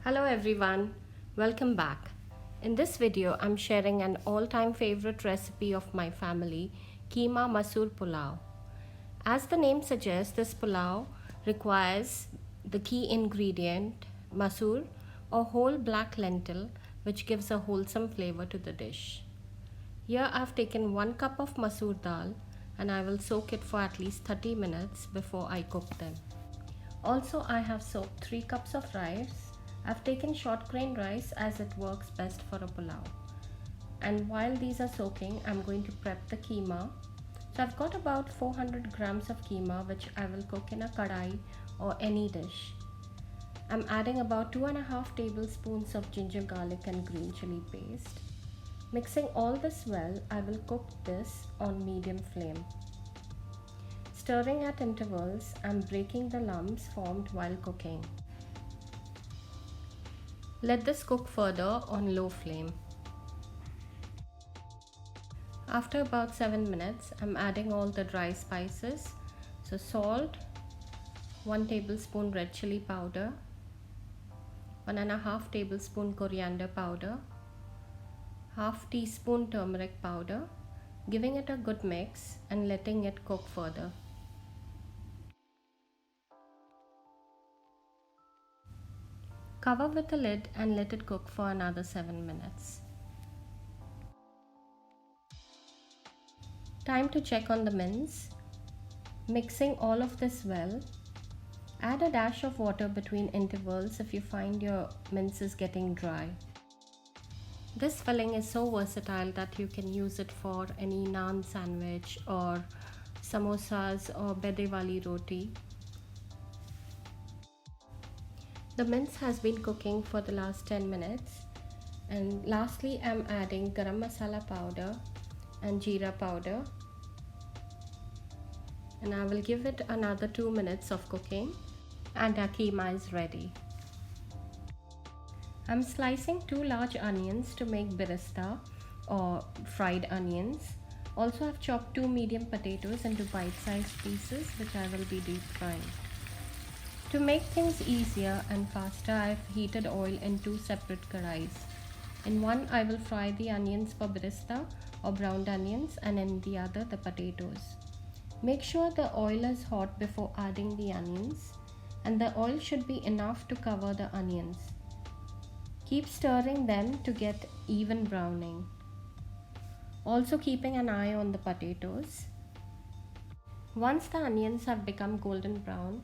Hello everyone, welcome back. In this video, I'm sharing an all-time favorite recipe of my family, Kheema Masoor Pulao. As the name suggests, this pulao requires the key ingredient, Masoor, or whole black lentil, which gives a wholesome flavor to the dish. Here I've taken 1 cup of Masoor dal and I will soak it for at least 30 minutes before I cook them. Also, I have soaked 3 cups of rice. I've taken short grain rice as it works best for a pulao. And while these are soaking, I'm going to prep the keema. So I've got about 400 grams of keema which I will cook in a kadai or any dish. I'm adding about 2.5 tablespoons of ginger, garlic and green chili paste. Mixing all this well, I will cook this on medium flame. Stirring at intervals and breaking the lumps formed while cooking. Let this cook further on low flame. After about 7 minutes, I'm adding all the dry spices. So salt, 1 tablespoon red chili powder, 1.5 tablespoon coriander powder, half teaspoon turmeric powder, giving it a good mix and letting it cook further. Cover with a lid and let it cook for another 7 minutes. Time to check on the mince. Mixing all of this well. Add a dash of water between intervals if you find your mince is getting dry. This filling is so versatile that you can use it for any naan sandwich or samosas or bede wali roti. The mince has been cooking for the last 10 minutes, and lastly I'm adding garam masala powder and jeera powder, and I will give it another 2 minutes of cooking and our keema is ready. I'm slicing 2 large onions to make birista or fried onions. Also I've chopped 2 medium potatoes into bite-sized pieces which I will be deep frying. To make things easier and faster, I've heated oil in 2 separate kadais. In one, I will fry the onions for birista or browned onions, and in the other, the potatoes. Make sure the oil is hot before adding the onions, and the oil should be enough to cover the onions. Keep stirring them to get even browning. Also keeping an eye on the potatoes. Once the onions have become golden brown,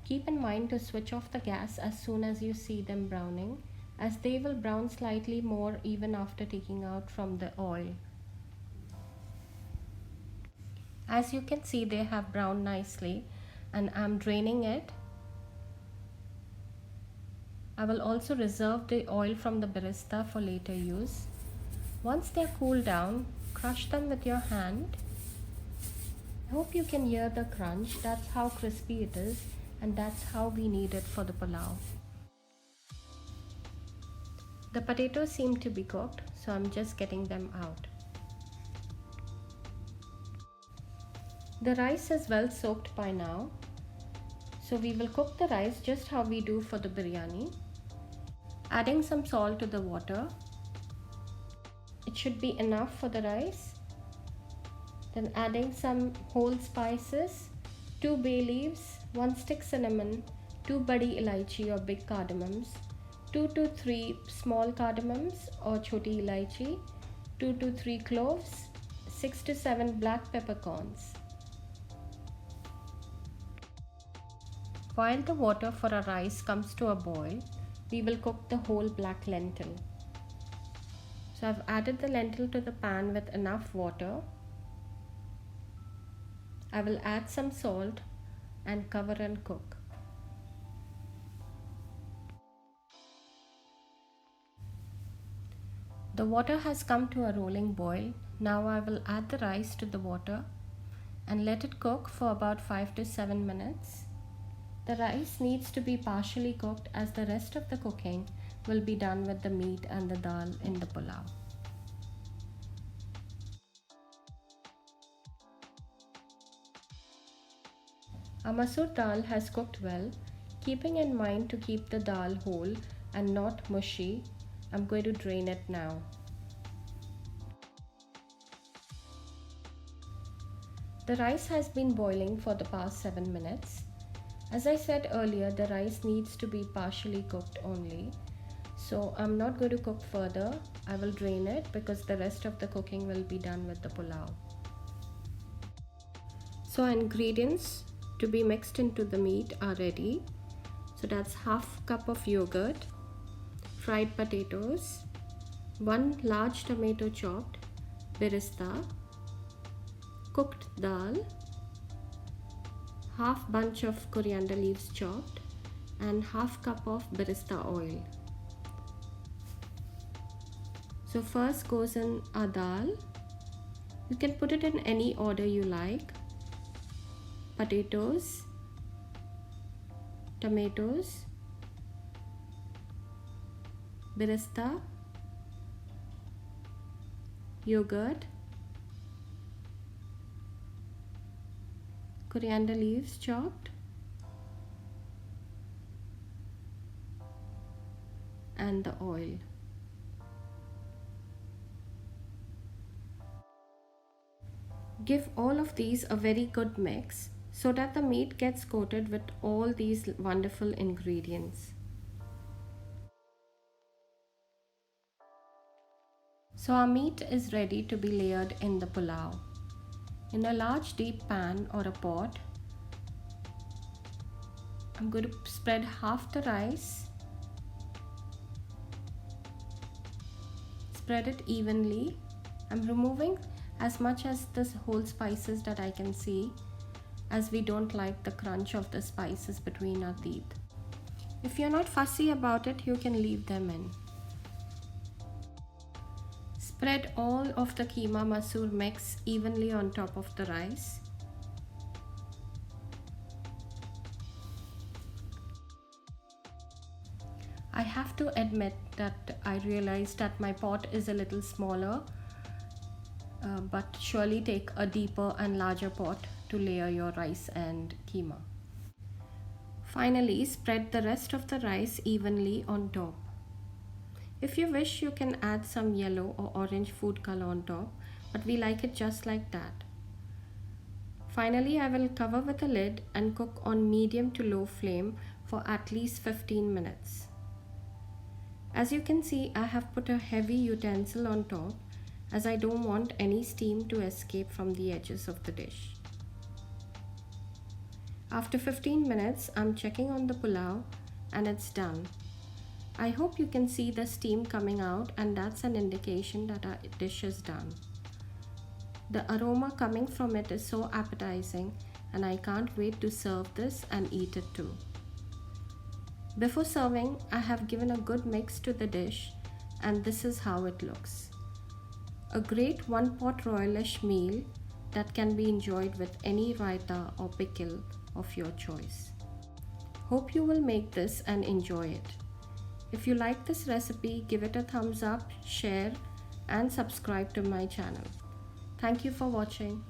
keep in mind to switch off the gas as soon as you see them browning, as they will brown slightly more even after taking out from the oil. As you can see, they have browned nicely and I'm draining it. I will also reserve the oil from the birista for later use. Once they are cooled down, crush them with your hand. I hope you can hear the crunch. That's how crispy it is. And that's how we need it for the pulao. The potatoes seem to be cooked, so I'm just getting them out. The rice is well soaked by now, so we will cook the rice just how we do for the biryani. Adding some salt to the water. It should be enough for the rice. Then adding some whole spices, 2 bay leaves, 1 stick cinnamon, 2 badi elaichi or big cardamoms, 2 to 3 small cardamoms or choti elaichi, 2 to 3 cloves, 6 to 7 black peppercorns. While the water for our rice comes to a boil, we will cook the whole black lentil. So I've added the lentil to the pan with enough water. I will add some salt and cover and cook. The water has come to a rolling boil. Now I will add the rice to the water and let it cook for about 5 to 7 minutes. The rice needs to be partially cooked as the rest of the cooking will be done with the meat and the dal in the pulao. Our masoor dal has cooked well, keeping in mind to keep the dal whole and not mushy. I'm going to drain it now. The rice has been boiling for the past 7 minutes. As I said earlier, the rice needs to be partially cooked only. So I'm not going to cook further. I will drain it because the rest of the cooking will be done with the pulao. So ingredients to be mixed into the meat are ready. So that's half cup of yogurt, fried potatoes, 1 large tomato chopped, birista, cooked dal, half bunch of coriander leaves chopped, and half cup of birista oil. So first goes in our dal. You can put it in any order you like. Potatoes, tomatoes, birista, yogurt, coriander leaves chopped, and the oil. Give all of these a very good mix so that the meat gets coated with all these wonderful ingredients. So our meat is ready to be layered in the pulao. In a large deep pan or a pot, I'm going to spread half the rice, spread it evenly. I'm removing as much as the whole spices that I can see, as we don't like the crunch of the spices between our teeth. If you're not fussy about it, you can leave them in. Spread all of the Kheema Masoor mix evenly on top of the rice. I have to admit that I realized that my pot is a little smaller, but surely take a deeper and larger pot to layer your rice and Kheema. Finally, spread the rest of the rice evenly on top. If you wish, you can add some yellow or orange food color on top, but we like it just like that. Finally, I will cover with a lid and cook on medium to low flame for at least 15 minutes. As you can see, I have put a heavy utensil on top as I don't want any steam to escape from the edges of the dish. After 15 minutes, I'm checking on the pulao and it's done. I hope you can see the steam coming out, and that's an indication that our dish is done. The aroma coming from it is so appetizing, and I can't wait to serve this and eat it too. Before serving, I have given a good mix to the dish, and this is how it looks. A great one-pot royalish meal that can be enjoyed with any raita or pickle of your choice. Hope you will make this and enjoy it. If you like this recipe, give it a thumbs up, share, and subscribe to my channel. Thank you for watching.